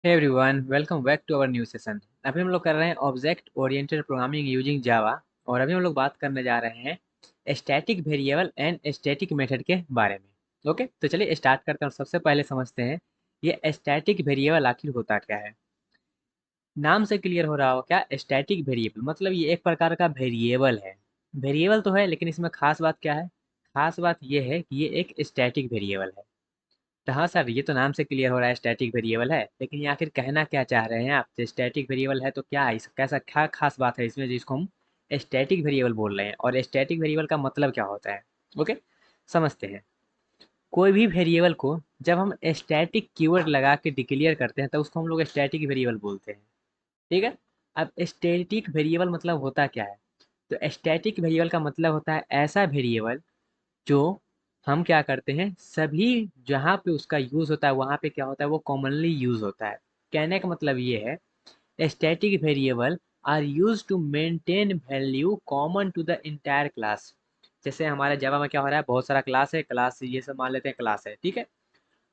Hey everyone, welcome back to our new session. अभी हम लोग कर रहे हैं object oriented programming using Java. और अभी हम लोग बात करने जा रहे हैं static variable and static method के बारे में। ओके, तो चलिए स्टार्ट करते हैं और सबसे पहले समझते हैं ये स्टैटिक वेरिएबल आखिर होता क्या है। नाम से क्लियर हो रहा हो क्या? स्टैटिक वेरिएबल मतलब ये एक प्रकार का वेरिएबल है। वेरिएबल तो है, लेकिन इसमें खास बात क्या है? खास बात ये है कि ये एक स्टैटिक वेरिएबल है। तो हाँ सर, ये तो नाम से क्लियर हो रहा है स्टैटिक वेरिएबल है, लेकिन ये आखिर कहना क्या चाह रहे हैं आप? तो स्टैटिक वेरिएबल है तो क्या इस कैसा क्या खास बात है इसमें जिसको हम स्टैटिक वेरिएबल बोल रहे हैं, और स्टैटिक वेरिएबल का मतलब क्या होता है? ओके, समझते हैं। कोई भी वेरिएबल को जब हम स्टैटिक कीवर्ड लगा के डिक्लेयर करते हैं तो उसको हम लोग स्टैटिक वेरिएबल बोलते हैं। ठीक है। अब स्टैटिक वेरिएबल मतलब होता क्या है? तो स्टैटिक वेरिएबल का मतलब होता है ऐसा वेरिएबल जो हम क्या करते हैं, सभी जहाँ पे उसका यूज़ होता है वहाँ पे क्या होता है, वो कॉमनली यूज़ होता है। कहने का मतलब ये है, static variable are use to maintain value common to the entire class. जैसे हमारे जावा में क्या हो रहा है, बहुत सारा क्लास है, क्लास ये सब मान लेते हैं क्लास है, ठीक है।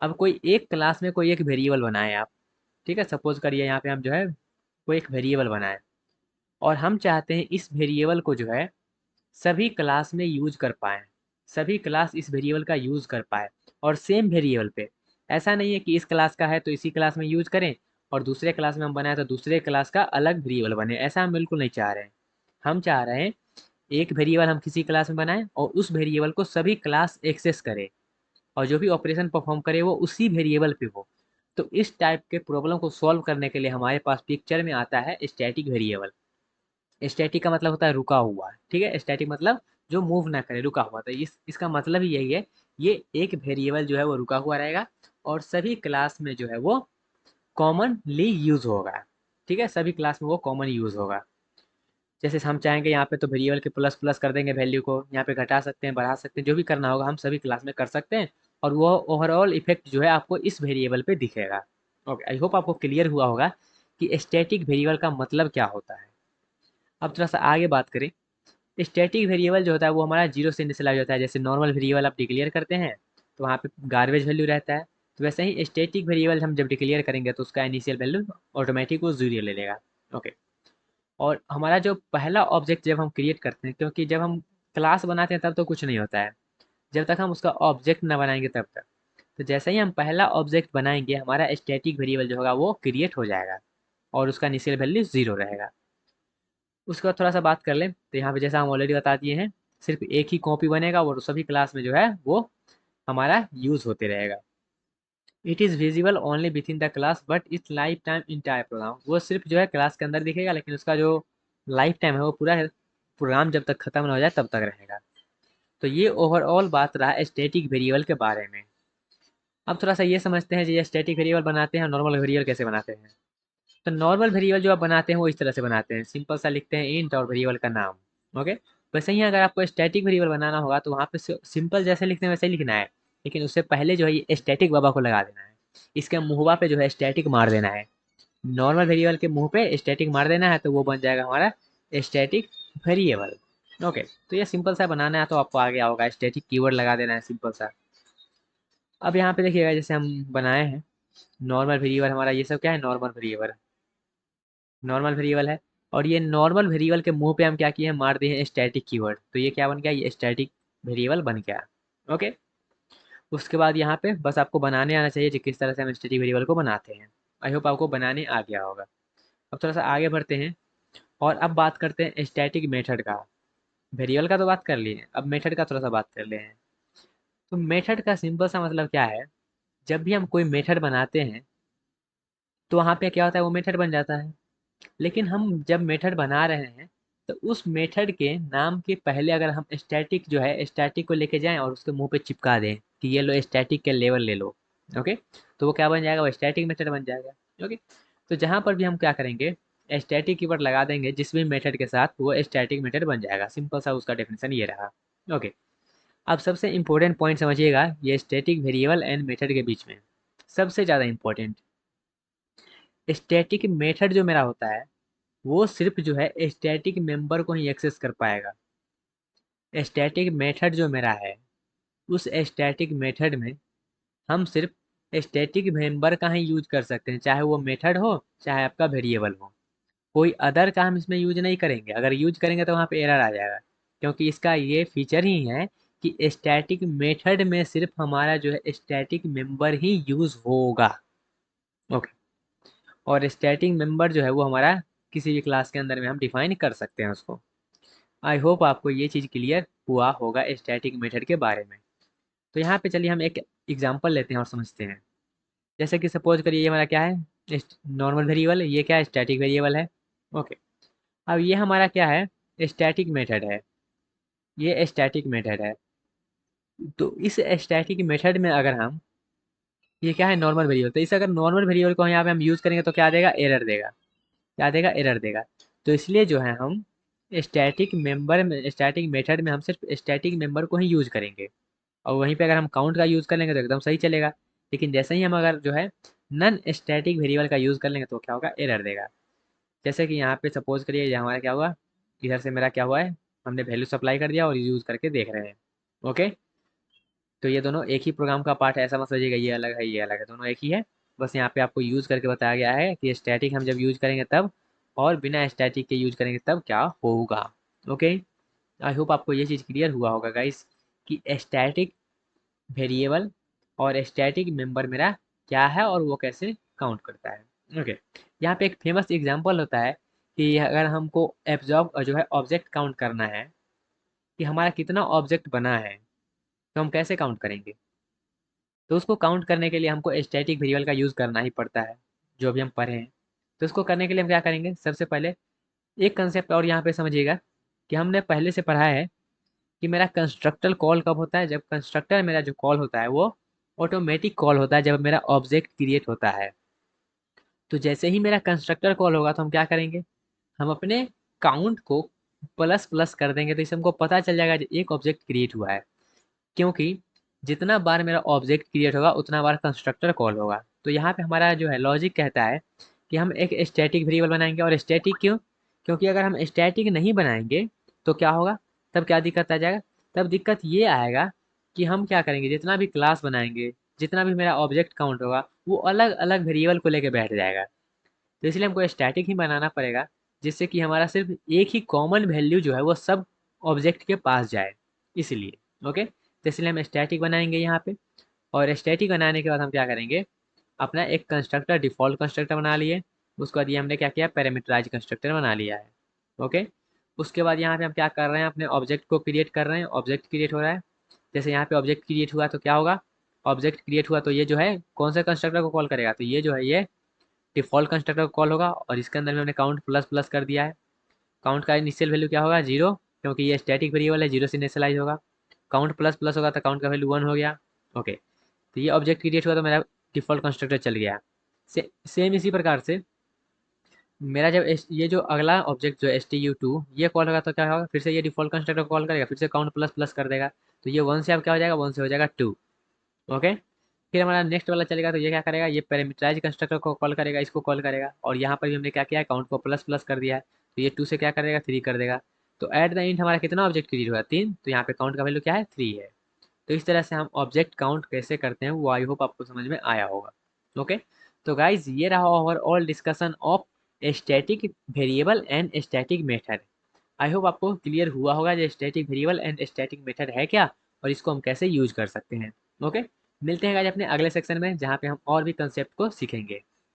अब कोई एक क्लास में कोई एक वेरिएबल बनाए आप, ठीक है। सपोज करिए यहाँ पे हम जो है कोई एक वेरिएबल बनाए, और हम चाहते हैं इस वेरिएबल को जो है सभी क्लास में यूज कर पाएँ, सभी क्लास इस वेरिएबल का यूज़ कर पाए, और सेम वेरिएबल पे। ऐसा नहीं है कि इस क्लास का है तो इसी क्लास में यूज करें, और दूसरे क्लास में हम बनाए तो दूसरे क्लास का अलग वेरिएबल बने। ऐसा हम बिल्कुल नहीं चाह रहे हैं। हम चाह रहे हैं एक वेरिएबल हम किसी क्लास में बनाएं और उस वेरिएबल को सभी क्लास एक्सेस करे, और जो भी ऑपरेशन परफॉर्म करे वो उसी वेरिएबल पे हो। तो इस टाइप के प्रॉब्लम को सॉल्व करने के लिए हमारे पास पिक्चर में आता है स्टैटिक वेरिएबल। स्टैटिक का मतलब होता है रुका हुआ, ठीक है। स्टैटिक मतलब जो मूव ना करे, रुका हुआ। तो इसका मतलब ही यही है, ये एक वेरिएबल जो है वो रुका हुआ रहेगा, और सभी क्लास में जो है वो कॉमनली यूज होगा। ठीक है, सभी क्लास में वो कॉमन यूज होगा। जैसे हम चाहेंगे यहाँ पे तो वेरिएबल के प्लस प्लस कर देंगे, वैल्यू को यहाँ पे घटा सकते हैं, बढ़ा सकते हैं, जो भी करना होगा हम सभी क्लास में कर सकते हैं, और वो ओवरऑल इफेक्ट जो है आपको इस वेरिएबल पे दिखेगा। ओके, आई होप आपको क्लियर हुआ होगा कि स्टैटिक वेरिएबल का मतलब क्या होता है। अब थोड़ा सा आगे बात करें। स्टैटिक वेरिएबल जो होता है वो हमारा जीरो से इनिशियलाइज होता है। जैसे नॉर्मल वेरिएबल आप डिक्लेयर करते हैं तो वहाँ पे गार्बेज वैल्यू रहता है, तो वैसे ही स्टैटिक वेरिएबल हम जब डिक्लेयर करेंगे तो उसका इनिशियल वैल्यू ऑटोमेटिक वो जीरो ले लेगा। ओके। और हमारा जो पहला ऑब्जेक्ट जब हम क्रिएट करते हैं, क्योंकि जब हम क्लास बनाते हैं तब तो कुछ नहीं होता है, जब तक हम उसका ऑब्जेक्ट ना बनाएंगे तब तक। तो जैसे ही हम पहला ऑब्जेक्ट बनाएंगे हमारा स्टैटिक वेरिएबल जो होगा वो क्रिएट हो जाएगा, और उसका इनिशियल वैल्यू जीरो रहेगा। उसके बाद थोड़ा सा बात कर लें तो यहाँ पे जैसा हम ऑलरेडी बता दिए हैं, सिर्फ एक ही कॉपी बनेगा और सभी क्लास में जो है वो हमारा यूज होते रहेगा। It is visible only within the class but its lifetime entire program. वो सिर्फ जो है क्लास के अंदर दिखेगा, लेकिन उसका जो लाइफ टाइम है वो पूरा प्रोग्राम जब तक खत्म ना हो जाए तब तक रहेगा। तो ये ओवरऑल बात रहा स्टैटिक वेरिएबल के बारे में। अब थोड़ा सा ये समझते हैं, जो ये स्टैटिक वेरिएबल बनाते हैं, नॉर्मल वेरिएबल कैसे बनाते हैं। तो नॉर्मल वेरिएबल जो आप बनाते हैं वो इस तरह से बनाते हैं, सिंपल सा लिखते हैं इंट और वेरिएबल का नाम। ओके। वैसे ही अगर आपको स्टैटिक वेरिएबल बनाना होगा तो वहाँ पे सिंपल जैसे लिखते हैं वैसे ही लिखना है, लेकिन उससे पहले जो है ये स्टैटिक बाबा को लगा देना है। इसके मुहवा पे जो है स्टैटिक मार देना है। नॉर्मल वेरिएबल के मुंह पे स्टैटिक मार देना है तो वो बन जाएगा हमारा स्टैटिक वेरिएबल। ओके। तो ये सिंपल सा बनाना है तो आपको आ गया होगा, स्टैटिक कीवर्ड लगा देना है, सिंपल सा। अब यहाँ पे देखिएगा जैसे हम बनाए हैं नॉर्मल वेरिएबल, हमारा ये सब क्या है, नॉर्मल वेरिएबल। नॉर्मल वेरिएबल है, और ये नॉर्मल वेरिएबल के मुंह पे हम क्या किए हैं, मार दिए हैं स्टैटिक कीवर्ड, तो ये क्या बन गया, ये स्टैटिक वेरिएबल बन गया। ओके। उसके बाद यहाँ पे बस आपको बनाने आना चाहिए कि किस तरह से हम स्टैटिक वेरिएबल को बनाते हैं। आई होप आपको बनाने आ गया होगा। अब थोड़ा सा आगे बढ़ते हैं, और अब बात करते हैं स्टैटिक मेथड का। वेरिएबल का तो बात कर लिए, अब मेथड का थोड़ा सा बात कर ले हैं। तो मेथड का सिंपल सा मतलब क्या है, जब भी हम कोई मेथड बनाते हैं तो वहाँ पे क्या होता है, वो मेथड बन जाता है। लेकिन हम जब मेथड बना रहे हैं तो उस मेथड के नाम के पहले अगर हम स्टैटिक जो है स्टैटिक को लेके जाएं और उसके मुंह पे चिपका दें कि ये लो स्टैटिक के लेवल ले लो। ओके। तो वो क्या बन जाएगा, वो स्टैटिक मेथड बन जाएगा। ओके। तो जहाँ पर भी हम क्या करेंगे, स्टैटिक कीवर्ड लगा देंगे जिस भी मेथड के साथ, वो स्टैटिक मेथड बन जाएगा। सिंपल सा उसका डेफिनेशन ये रहा। ओके। अब सबसे इंपॉर्टेंट पॉइंट समझिएगा, ये स्टैटिक वेरिएबल एंड मेथड के बीच में सबसे ज़्यादा इंपॉर्टेंट, स्टैटिक मेथड जो मेरा होता है वो सिर्फ जो है स्टैटिक मेंबर को ही एक्सेस कर पाएगा। स्टैटिक मेथड जो मेरा है उस स्टैटिक मेथड में हम सिर्फ स्टैटिक मेंबर का ही यूज कर सकते हैं, चाहे वो मेथड हो चाहे आपका वेरिएबल हो। कोई अदर का हम इसमें यूज नहीं करेंगे। अगर यूज करेंगे तो वहाँ पे एरर आ जाएगा, क्योंकि इसका ये फीचर ही है कि स्टैटिक मेथड में सिर्फ हमारा जो है स्टैटिक मेंबर ही यूज होगा। ओके। और स्टैटिक मेंबर जो है वो हमारा किसी भी क्लास के अंदर में हम डिफाइन कर सकते हैं उसको। आई होप आपको ये चीज़ क्लियर हुआ होगा स्टैटिक मेथड के बारे में। तो यहाँ पे चलिए हम एक एग्जांपल लेते हैं और समझते हैं। जैसे कि सपोज करिए ये हमारा क्या है, नॉर्मल वेरिएबल, ये क्या है, स्टैटिक वेरिएबल है। ओके। अब ये हमारा क्या है, स्टैटिक मेथड है, ये स्टैटिक मेथड है। तो इस स्टैटिक मेथड में अगर हम, ये क्या है, नॉर्मल वेरिएबल, तो इस अगर नॉर्मल वेरिएबल को यहाँ पे हम यूज़ करेंगे तो क्या देगा, एरर देगा। क्या देगा, एरर देगा। तो इसलिए जो है हम स्टैटिक मेंबर में, स्टैटिक मेथड में हम सिर्फ स्टैटिक मेंबर को ही यूज़ करेंगे। और वहीं पे अगर हम काउंट का यूज़ कर लेंगे तो एकदम सही चलेगा। लेकिन जैसे ही हम अगर जो है नन स्टैटिक वेरिएबल का यूज़ कर लेंगे तो क्या होगा, एरर देगा। जैसे कि यहाँ पे सपोज करिए ये हमारा क्या हुआ, इधर से मेरा क्या हुआ है, हमने वैल्यू सप्लाई कर दिया और यूज़ करके देख रहे हैं। ओके। तो ये दोनों एक ही प्रोग्राम का पार्ट है, ऐसा मत सोचिएगा ये अलग है ये अलग है, दोनों एक ही है। बस यहाँ पे आपको यूज़ करके बताया गया है कि स्टैटिक हम जब यूज़ करेंगे तब, और बिना स्टैटिक के यूज़ करेंगे तब क्या होगा। ओके। आई होप आपको ये चीज़ क्लियर हुआ होगा गाइस, कि स्टैटिक वेरिएबल और स्टैटिक मेंबर मेरा क्या है और वो कैसे काउंट करता है। ओके। यहाँ पे एक फेमस एग्जांपल होता है कि अगर हमको एब्जॉर्ब जो है ऑब्जेक्ट काउंट करना है कि हमारा कितना ऑब्जेक्ट बना है, तो हम कैसे काउंट करेंगे। तो उसको काउंट करने के लिए हमको स्टैटिक वेरिएबल का यूज़ करना ही पड़ता है, जो भी हम पढ़े हैं। तो उसको करने के लिए हम क्या करेंगे, सबसे पहले एक कंसेप्ट और यहाँ पे समझिएगा कि हमने पहले से पढ़ा है कि मेरा कंस्ट्रक्टर कॉल कब होता है, जब कंस्ट्रक्टर मेरा जो कॉल होता है वो ऑटोमेटिक कॉल होता है जब मेरा ऑब्जेक्ट क्रिएट होता है। तो जैसे ही मेरा कंस्ट्रक्टर कॉल होगा तो हम क्या करेंगे, हम अपने काउंट को प्लस प्लस कर देंगे, तो इससे हमको पता चल जाएगा कि एक ऑब्जेक्ट क्रिएट हुआ है। क्योंकि जितना बार मेरा ऑब्जेक्ट क्रिएट होगा उतना बार कंस्ट्रक्टर कॉल होगा। तो यहाँ पे हमारा जो है लॉजिक कहता है कि हम एक स्टैटिक वेरिएबल बनाएंगे। और स्टैटिक क्यों, क्योंकि अगर हम स्टैटिक नहीं बनाएंगे तो क्या होगा, तब क्या दिक्कत आ जाएगा, तब दिक्कत ये आएगा कि हम क्या करेंगे, जितना भी क्लास बनाएंगे, जितना भी मेरा ऑब्जेक्ट काउंट होगा वो अलग अलग वेरिएबल को लेके बैठ जाएगा। तो इसलिए हमको स्टैटिक ही बनाना पड़ेगा, जिससे कि हमारा सिर्फ एक ही कॉमन वैल्यू जो है वो सब ऑब्जेक्ट के पास जाए, इसलिए। ओके। तो इसलिए हम स्टैटिक बनाएंगे यहाँ पे। और स्टैटिक बनाने के बाद हम क्या करेंगे, अपना एक कंस्ट्रक्टर, डिफ़ॉल्ट कंस्ट्रक्टर बना लिए। उसके बाद ये हमने क्या किया, पैरामीटराइज कंस्ट्रक्टर बना लिया है। ओके। उसके बाद यहाँ पे हम क्या कर रहे हैं, अपने ऑब्जेक्ट को क्रिएट कर रहे हैं, ऑब्जेक्ट क्रिएट हो रहा है। जैसे यहाँ पे ऑब्जेक्ट क्रिएट हुआ तो क्या होगा, ऑब्जेक्ट क्रिएट हुआ तो ये जो है कौन सा कंस्ट्रक्टर को कॉल करेगा, तो ये जो है ये डिफ़ॉल्ट कंस्ट्रक्टर को कॉल होगा। और इसके अंदर में हमने काउंट प्लस प्लस कर दिया है। काउंट का इनिशियल वैल्यू क्या होगा, जीरो, क्योंकि ये स्टैटिक वेरिएबल है, जीरो से इनिशियलाइज होगा। काउंट प्लस प्लस होगा तो काउंट का वैल्यू वन हो गया। ओके। तो ये ऑब्जेक्ट क्रिएट हुआ तो मेरा डिफ़ॉल्ट कंस्ट्रक्टर चल गया। सेम इसी प्रकार से मेरा जब ये जो अगला ऑब्जेक्ट जो एस टी यू टू ये कॉल होगा तो क्या होगा, फिर से ये डिफ़ॉल्ट कंस्ट्रक्टर कॉल करेगा, फिर से काउंट प्लस प्लस कर देगा। तो ये वन से अब क्या हो जाएगा, वन से हो जाएगा टू। ओके। फिर हमारा नेक्स्ट वाला चलेगा तो ये क्या करेगा, ये पैरामीटराइज कंस्ट्रक्टर को कॉल करेगा, इसको कॉल करेगा। और यहाँ पर भी हमने क्या किया है, काउंट को प्लस प्लस कर दिया है, तो ये टू से क्या करेगा, थ्री कर देगा। तो एट द एंड हमारा कितना ऑब्जेक्ट क्रिएट हुआ, तीन। तो यहाँ पे काउंट का वैल्यू क्या है, थ्री है। तो इस तरह से हम ऑब्जेक्ट काउंट कैसे करते हैं वो आई होप आपको समझ में आया होगा। ओके। तो गाइज ये रहा over all discussion of static variable and static method. I hope आपको क्लियर हुआ होगा जो static variable and static method है क्या, और इसको हम कैसे यूज कर सकते हैं। ओके। मिलते हैं गाइज अपने अगले सेक्शन में, जहाँ पे हम और भी कंसेप्ट को सीखेंगे।